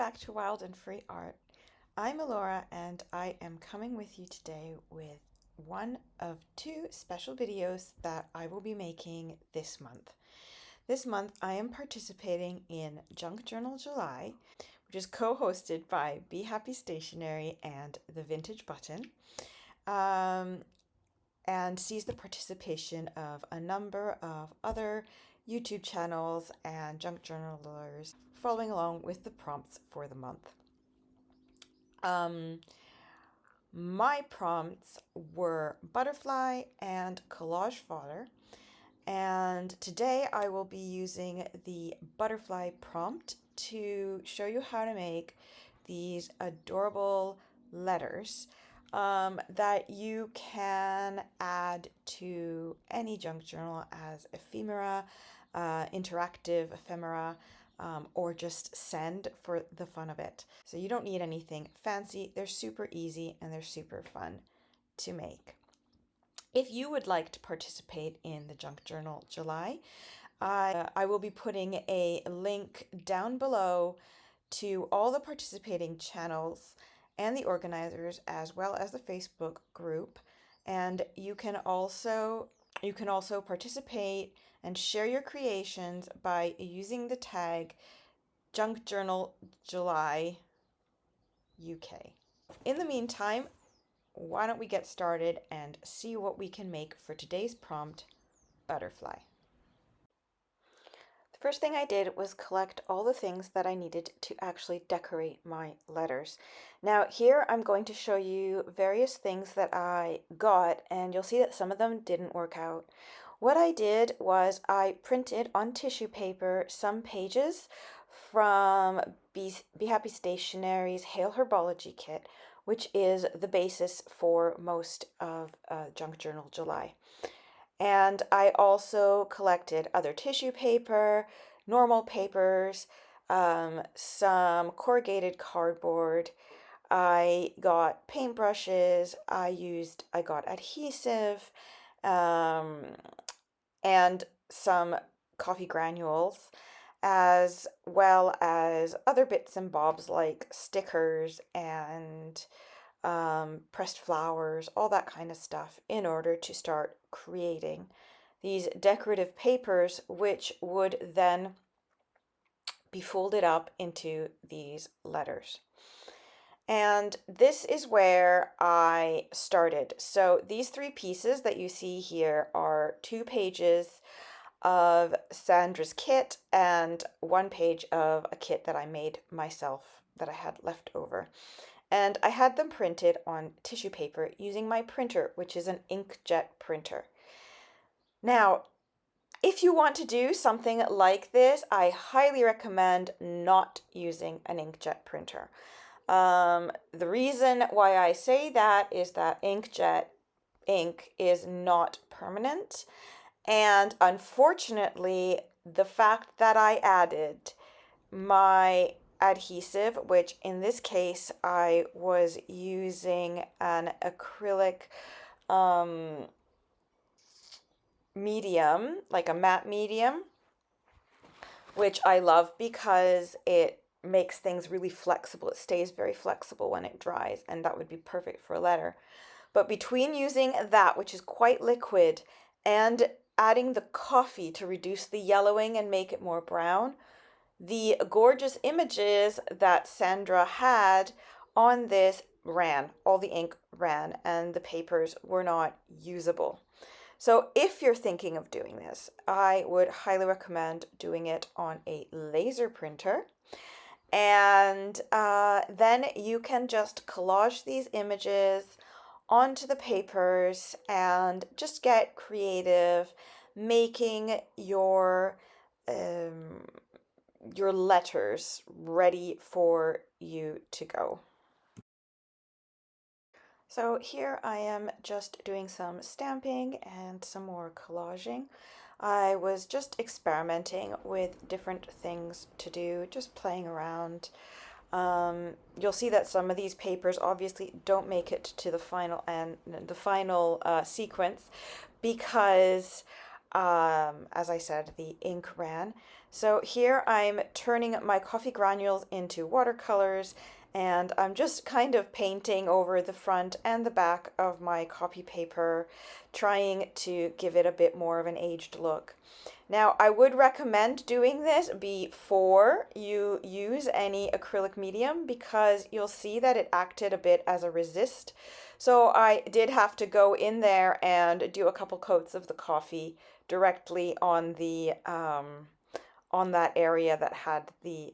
back to Wild and Free Art. I'm Elora and I am coming with you today with one of two special videos that I will be making this month. This month I am participating in Junk Journal July, which is co-hosted by Be Happy Stationery and The Vintage Button, and sees the participation of a number of other YouTube channels and junk journalers following along with the prompts for the month. My prompts were butterfly and collage fodder, and today I will be using the butterfly prompt to show you how to make these adorable letters that you can add to any junk journal as ephemera, interactive ephemera, or just send for the fun of it. So you don't need anything fancy. They're super easy and they're super fun to make. If you would like to participate in the Junk Journal July, I will be putting a link down below to all the participating channels and the organizers, as well as the Facebook group. And you can also participate and share your creations by using the tag Junk Journal July UK. In the meantime, why don't we get started and see what we can make for today's prompt, butterfly. The first thing I did was collect all the things that I needed to actually decorate my letters. Now here I'm going to show you various things that I got, and you'll see that some of them didn't work out. What I did was I printed on tissue paper some pages from Be Happy Stationery's Hail Herbology kit, which is the basis for most of Junk Journal July. And I also collected other tissue paper, normal papers, some corrugated cardboard. I got paintbrushes, I got adhesive, and some coffee granules, as well as other bits and bobs like stickers and pressed flowers, all that kind of stuff, in order to start creating these decorative papers, which would then be folded up into these letters. And this is where I started. So these three pieces that you see here are 2 pages of Sandra's kit and 1 page of a kit that I made myself that I had left over. And I had them printed on tissue paper using my printer, which is an inkjet printer. Now, if you want to do something like this, I highly recommend not using an inkjet printer. The reason why I say that is that inkjet ink is not permanent, and unfortunately, the fact that I added my adhesive, which in this case I was using an acrylic medium, like a matte medium, which I love because it makes things really flexible. It stays very flexible when it dries, and that would be perfect for a letter. But between using that, which is quite liquid, and adding the coffee to reduce the yellowing and make it more brown, the gorgeous images that Sandra had on this ran. All the ink ran and the papers were not usable. So if you're thinking of doing this, I would highly recommend doing it on a laser printer. And then you can just collage these images onto the papers and just get creative, making your letters ready for you to go. So here I am just doing some stamping and some more collaging. I was just experimenting with different things to do, just playing around. You'll see that some of these papers obviously don't make it to the final sequence because As I said, the ink ran. So here I'm turning my coffee granules into watercolors, and I'm just kind of painting over the front and the back of my copy paper, trying to give it a bit more of an aged look. Now, I would recommend doing this before you use any acrylic medium because you'll see that it acted a bit as a resist. So I did have to go in there and do a couple coats of the coffee directly on that area that had the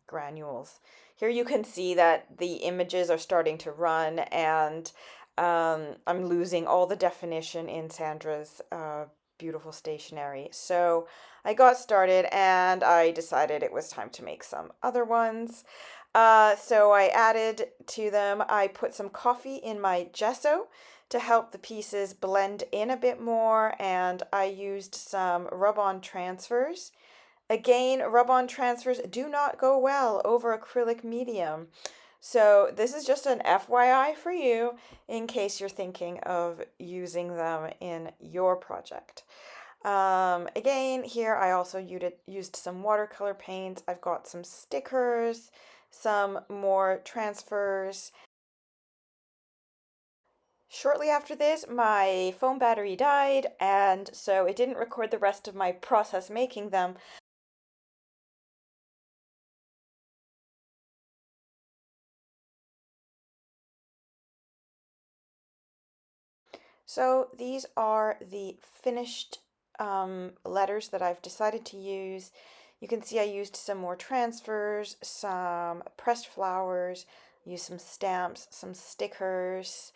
granules. Here you can see that the images are starting to run, and I'm losing all the definition in Sandra's beautiful stationery. So I got started and I decided it was time to make some other ones. So I added to them, I put some coffee in my gesso to help the pieces blend in a bit more, and I used some rub-on transfers. Again, rub-on transfers do not go well over acrylic medium. So this is just an FYI for you in case you're thinking of using them in your project. Again, here I also used some watercolor paints. I've got some stickers, some more transfers. Shortly after this, my phone battery died, and so it didn't record the rest of my process making them. So these are the finished letters that I've decided to use. You can see I used some more transfers, some pressed flowers, used some stamps, some stickers.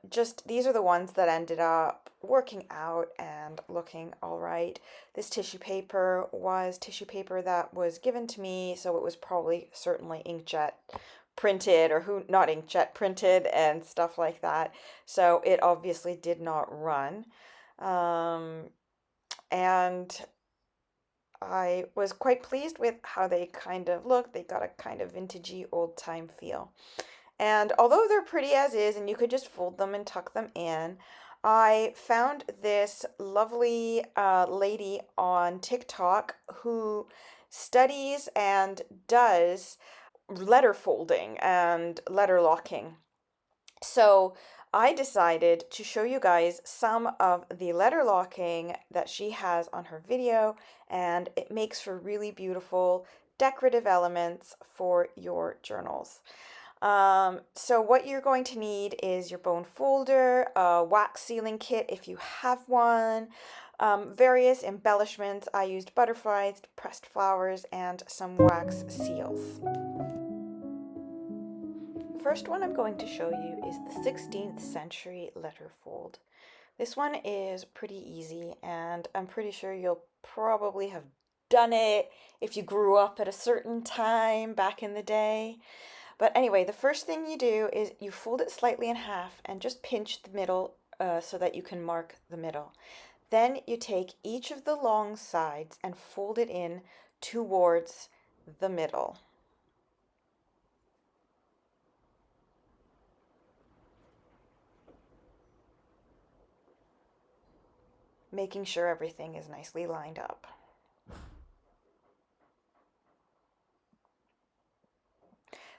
Just these are the ones that ended up working out and looking all right. This tissue paper was tissue paper that was given to me, so it was probably certainly inkjet printed, or who not inkjet printed and stuff like that. So it obviously did not run. Um, and I was quite pleased with how they kind of looked. They got a kind of vintagey old time feel. And although they're pretty as is, and you could just fold them and tuck them in, I found this lovely lady on TikTok who studies and does letter folding and letter locking. So I decided to show you guys some of the letter locking that she has on her video, and it makes for really beautiful decorative elements for your journals. So what you're going to need is your bone folder, a wax sealing kit if you have one, various embellishments. I used butterflies, pressed flowers, and some wax seals. The first one I'm going to show you is the 16th century letter fold. This one is pretty easy, and I'm pretty sure you'll probably have done it if you grew up at a certain time back in the day. But anyway, the first thing you do is you fold it slightly in half and just pinch the middle so that you can mark the middle. Then you take each of the long sides and fold it in towards the middle. Making sure everything is nicely lined up.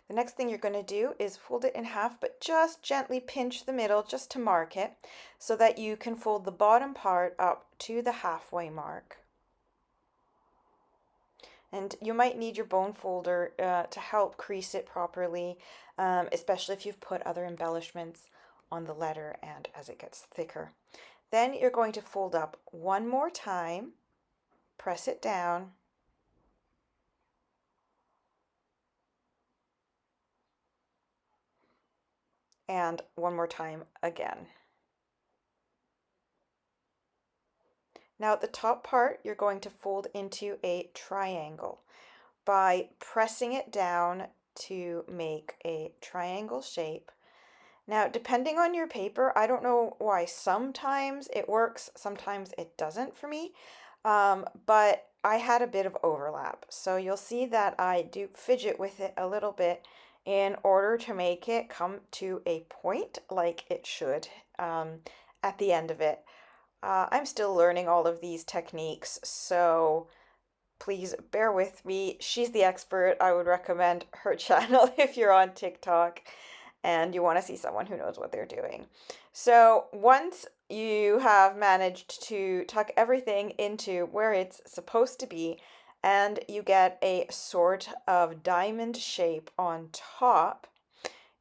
The next thing you're going to do is fold it in half, but just gently pinch the middle just to mark it so that you can fold the bottom part up to the halfway mark. And you might need your bone folder to help crease it properly, especially if you've put other embellishments on the letter and as it gets thicker. Then you're going to fold up one more time, press it down, and one more time again. Now at the top part, you're going to fold into a triangle by pressing it down to make a triangle shape. Now, depending on your paper, I don't know why sometimes it works, sometimes it doesn't for me, but I had a bit of overlap. So you'll see that I do fidget with it a little bit in order to make it come to a point like it should at the end of it. I'm still learning all of these techniques, so please bear with me. She's the expert. I would recommend her channel if you're on TikTok and you want to see someone who knows what they're doing. So once you have managed to tuck everything into where it's supposed to be, and you get a sort of diamond shape on top,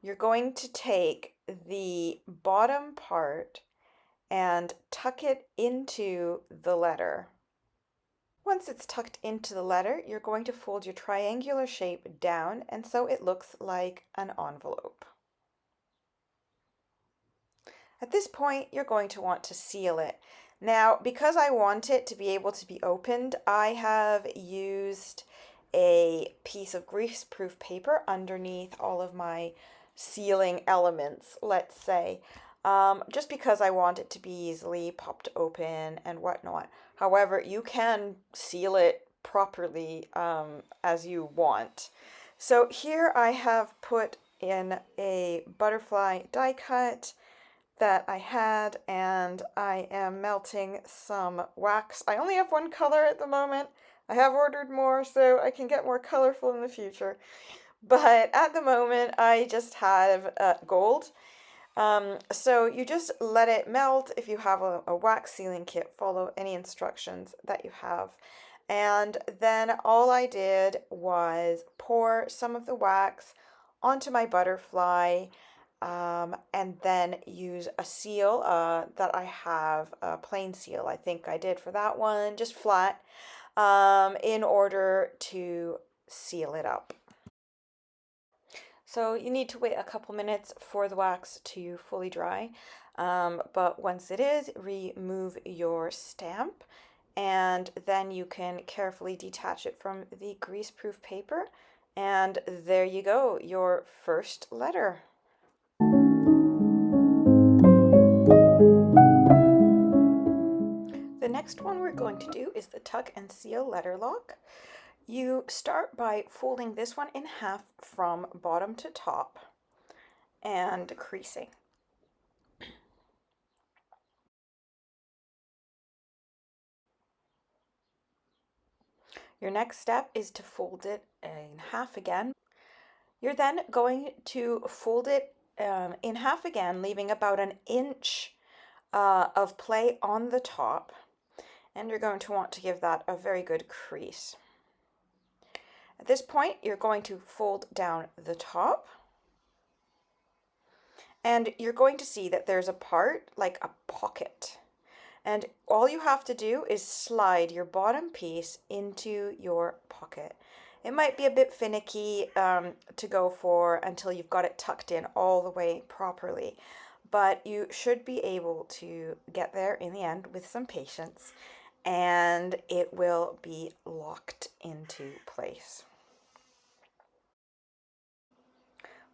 you're going to take the bottom part and tuck it into the letter. Once it's tucked into the letter, you're going to fold your triangular shape down, and so it looks like an envelope. At this point, you're going to want to seal it. Now, because I want it to be able to be opened, I have used a piece of greaseproof paper underneath all of my sealing elements, let's say, just because I want it to be easily popped open and whatnot. However, you can seal it properly as you want. So here I have put in a butterfly die cut that I had, and I am melting some wax. I only have one color at the moment. I have ordered more so I can get more colorful in the future. But at the moment, I just have gold. So you just let it melt. If you have a wax sealing kit, follow any instructions that you have. And then all I did was pour some of the wax onto my butterfly, and then use a seal that I have, a plain seal, I think I did for that one, just flat, in order to seal it up. So you need to wait a couple minutes for the wax to fully dry, but once it is, remove your stamp, and then you can carefully detach it from the greaseproof paper, and there you go, your first letter. The next one we're going to do is the tuck and seal letter lock. You start by folding this one in half from bottom to top and creasing. Your next step is to fold it in half again. You're then going to fold it in half again, leaving about an inch of play on the top, and you're going to want to give that a very good crease. At this point, you're going to fold down the top, and you're going to see that there's a part like a pocket. And all you have to do is slide your bottom piece into your pocket. It might be a bit finicky to go for until you've got it tucked in all the way properly, but you should be able to get there in the end with some patience, and it will be locked into place.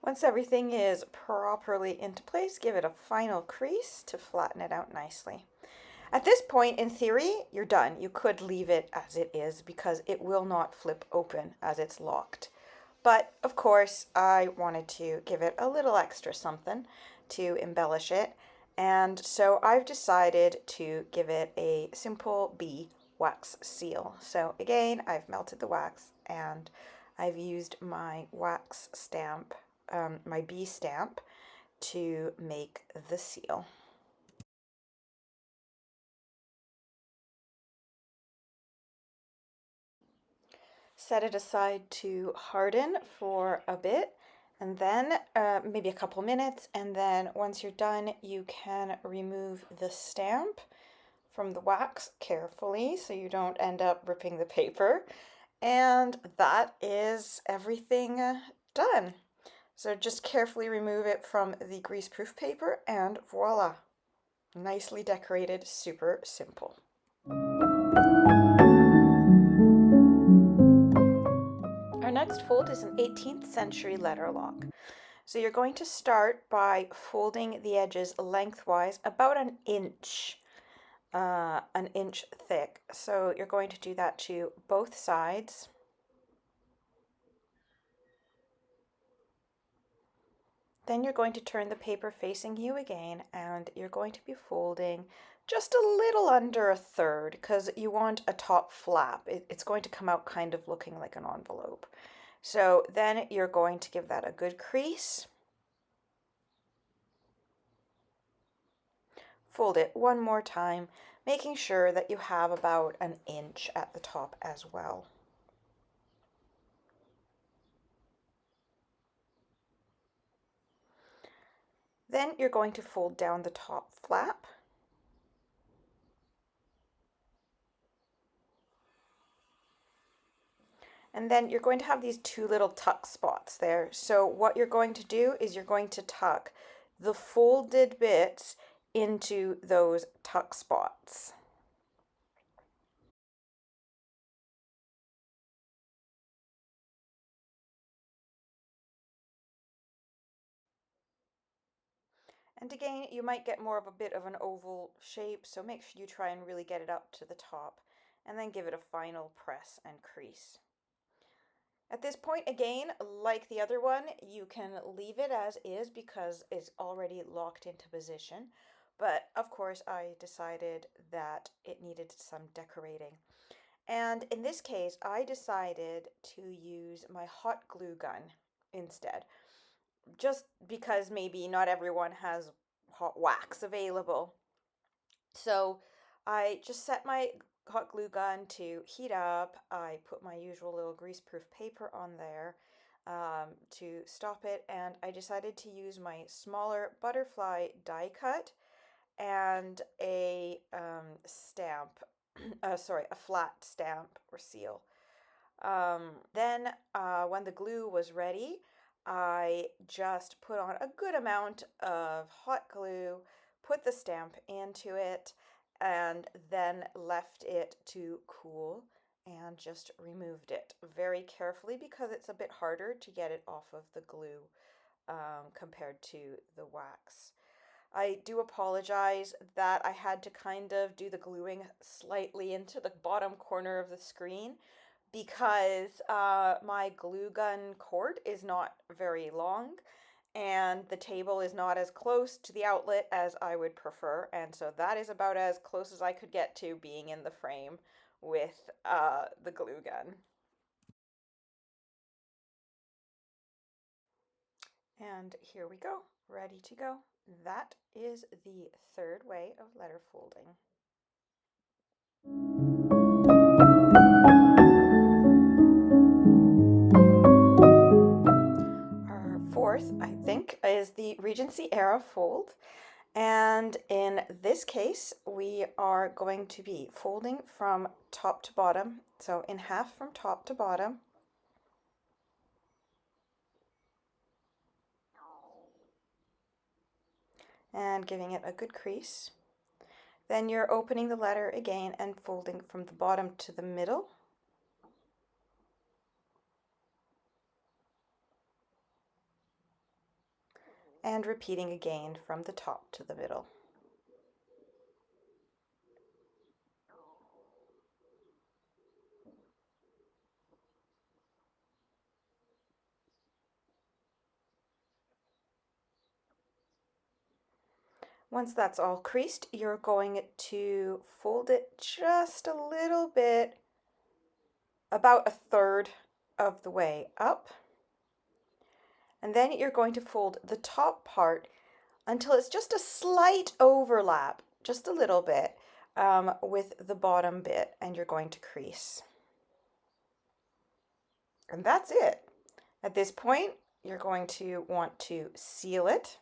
Once everything is properly into place, give it a final crease to flatten it out nicely. At this point, in theory, you're done. You could leave it as it is because it will not flip open as it's locked. But of course, I wanted to give it a little extra something to embellish it. And so I've decided to give it a simple B wax seal. So again, I've melted the wax and I've used my wax stamp, my B stamp, to make the seal. Set it aside to harden for a bit, and then maybe a couple minutes, and then once you're done, you can remove the stamp from the wax carefully so you don't end up ripping the paper. And that is everything done. So just carefully remove it from the greaseproof paper, and voila! Nicely decorated, super simple. Our next fold is an 18th century letter lock. So you're going to start by folding the edges lengthwise about an inch thick. So you're going to do that to both sides. Then you're going to turn the paper facing you again, and you're going to be folding just a little under a third because you want a top flap. It's going to come out kind of looking like an envelope. So then you're going to give that a good crease. Fold it one more time, making sure that you have about an inch at the top as well. Then you're going to fold down the top flap. And then you're going to have these two little tuck spots there. So what you're going to do is you're going to tuck the folded bits into those tuck spots. And again, you might get more of a bit of an oval shape, so make sure you try and really get it up to the top, and then give it a final press and crease. At this point, again, like the other one, you can leave it as is because it's already locked into position. But of course, I decided that it needed some decorating. And in this case, I decided to use my hot glue gun instead, just because maybe not everyone has hot wax available. So I just set my hot glue gun to heat up. I put my usual little greaseproof paper on there to stop it, and I decided to use my smaller butterfly die cut and a stamp, a flat stamp or seal. Then when the glue was ready, I just put on a good amount of hot glue, put the stamp into it, and then left it to cool and just removed it very carefully because it's a bit harder to get it off of the glue compared to the wax. I do apologize that I had to kind of do the gluing slightly into the bottom corner of the screen because my glue gun cord is not very long and the table is not as close to the outlet as I would prefer, and so that is about as close as I could get to being in the frame with the glue gun. And here we go, ready to go. That is the third way of letter folding. Our fourth, I think, is the Regency Era Fold. And in this case, we are going to be folding from top to bottom, so in half from top to bottom. And giving it a good crease. Then you're opening the letter again and folding from the bottom to the middle. And repeating again from the top to the middle. Once that's all creased, you're going to fold it just a little bit, about a third of the way up. And then you're going to fold the top part until it's just a slight overlap, just a little bit, with the bottom bit, and you're going to crease. And that's it. At this point, you're going to want to seal it.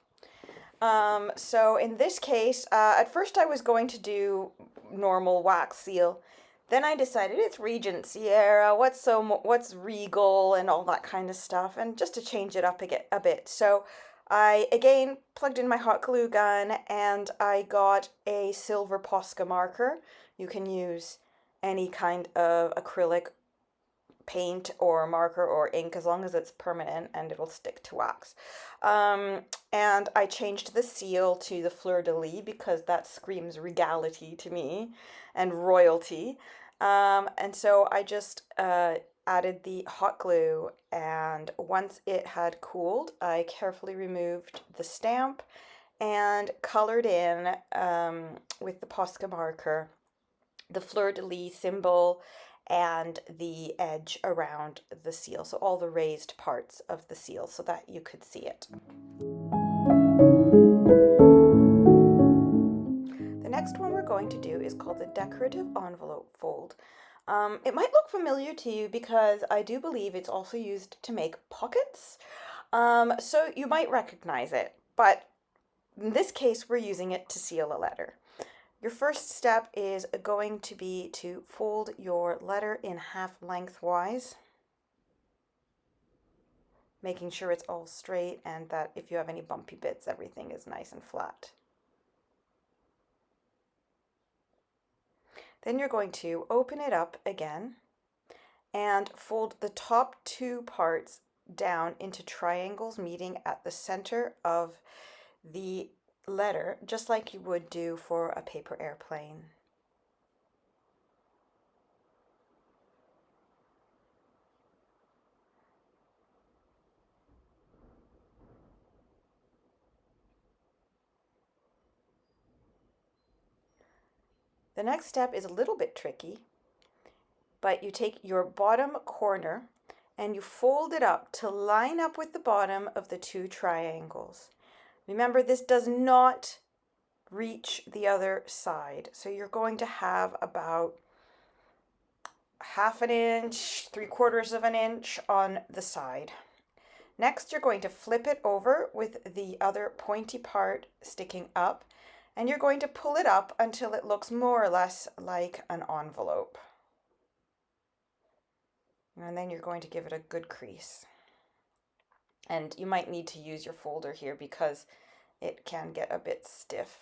So in this case, at first I was going to do normal wax seal. Then I decided it's Regency era, what's regal and all that kind of stuff, and just to change it up a bit. So I again plugged in my hot glue gun and I got a silver Posca marker. You can use any kind of acrylic paint or marker or ink as long as it's permanent and it'll stick to wax. And I changed the seal to the fleur-de-lis because that screams regality to me and royalty. And so I just added the hot glue, and once it had cooled, I carefully removed the stamp and colored in with the Posca marker the fleur-de-lis symbol and the edge around the seal, so all the raised parts of the seal so that you could see it. The next one we're going to do is called the Decorative Envelope Fold. It might look familiar to you because I do believe it's also used to make pockets, so you might recognize it, but in this case we're using it to seal a letter. Your first step is going to be to fold your letter in half lengthwise, making sure it's all straight and that if you have any bumpy bits, everything is nice and flat. Then you're going to open it up again and fold the top two parts down into triangles meeting at the center of the letter, just like you would do for a paper airplane. The next step is a little bit tricky, but you take your bottom corner and you fold it up to line up with the bottom of the two triangles. Remember, this does not reach the other side, so you're going to have about half an inch, 3/4 of an inch on the side. Next, you're going to flip it over with the other pointy part sticking up, and you're going to pull it up until it looks more or less like an envelope. And then you're going to give it a good crease. And you might need to use your folder here because it can get a bit stiff.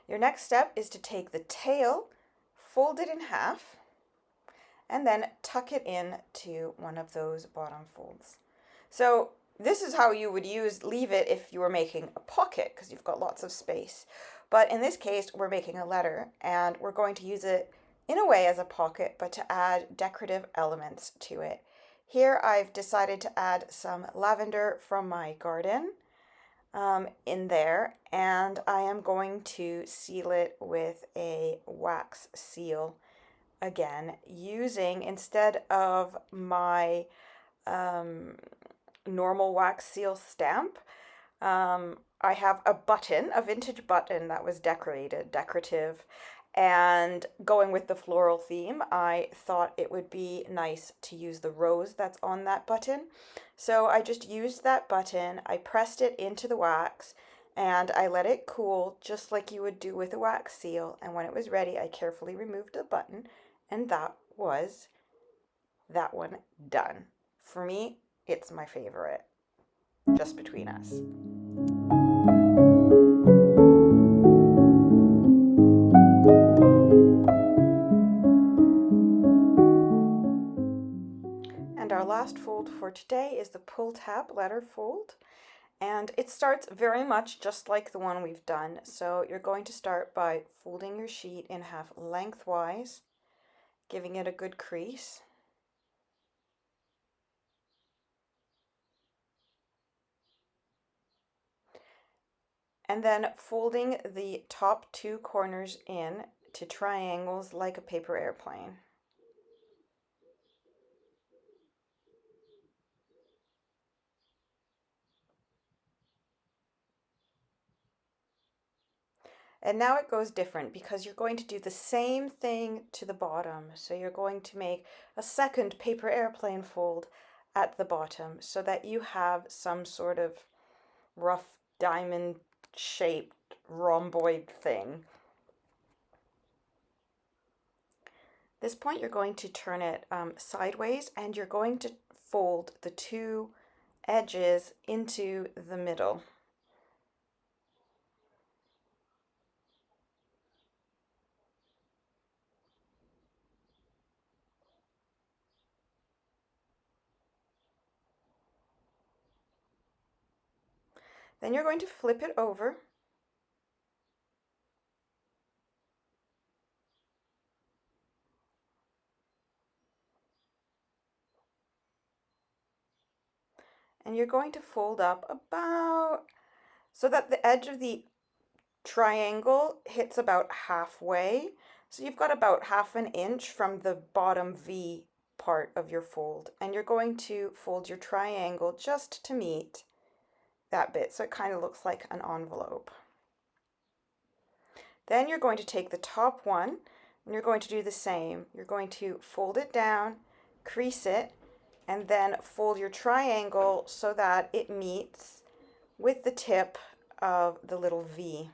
Your next step is to take the tail, fold it in half, and then tuck it in to one of those bottom folds. So this is how you would leave it if you were making a pocket, because you've got lots of space. But in this case, we're making a letter, and we're going to use it in a way as a pocket, but to add decorative elements to it. Here I've decided to add some lavender from my garden in there, and I am going to seal it with a wax seal again, using, instead of my normal wax seal stamp, I have a button, a vintage button that was decorative, and going with the floral theme, I thought it would be nice to use the rose that's on that button. So I just used that button, I pressed it into the wax, and I let it cool just like you would do with a wax seal, and when it was ready, I carefully removed the button, and that was that one done. For me, it's my favorite, just between us. And our last fold for today is the pull tab letter fold, and it starts very much just like the one we've done. So you're going to start by folding your sheet in half lengthwise, giving it a good crease. And then folding the top two corners in to triangles like a paper airplane. And now it goes different because you're going to do the same thing to the bottom. So you're going to make a second paper airplane fold at the bottom so that you have some sort of rough diamond shaped rhomboid thing. This point you're going to turn it sideways, and you're going to fold the two edges into the middle. Then you're going to flip it over. And you're going to fold up about so that the edge of the triangle hits about halfway. So you've got about 1/2 inch from the bottom V part of your fold. And you're going to fold your triangle just to meet that bit, so it kind of looks like an envelope. Then you're going to take the top one and you're going to do the same. You're going to fold it down, crease it, and then fold your triangle so that it meets with the tip of the little V.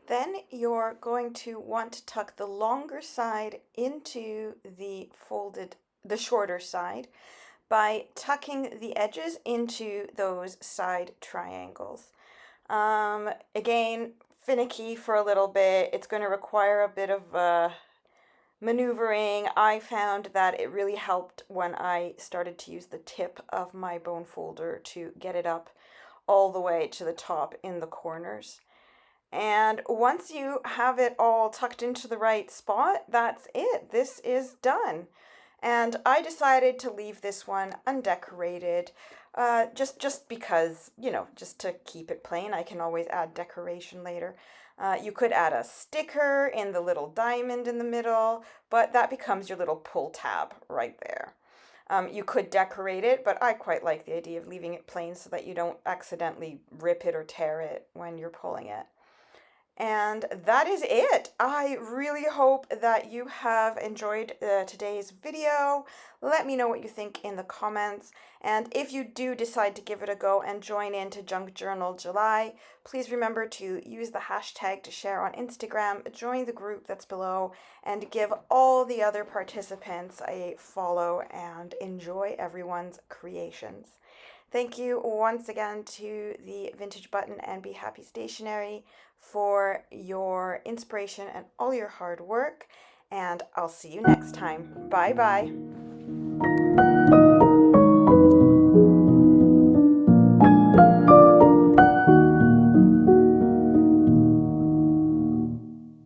Then you're going to want to tuck the longer side into the shorter side by tucking the edges into those side triangles. Again, finicky for a little bit. It's going to require a bit of maneuvering. I found that it really helped when I started to use the tip of my bone folder to get it up all the way to the top in the corners. And once you have it all tucked into the right spot, that's it. This is done. And I decided to leave this one undecorated, just because, you know, just to keep it plain. I can always add decoration later. You could add a sticker in the little diamond in the middle, but that becomes your little pull tab right there. You could decorate it, but I quite like the idea of leaving it plain so that you don't accidentally rip it or tear it when you're pulling it. And that is it. I really hope that you have enjoyed today's video. Let me know what you think in the comments. And if you do decide to give it a go and join into Junk Journal July, please remember to use the hashtag to share on Instagram, join the group that's below, and give all the other participants a follow and enjoy everyone's creations. Thank you once again to the Vintage Button and Be Happy Stationery for your inspiration and all your hard work. And I'll see you next time. Bye bye.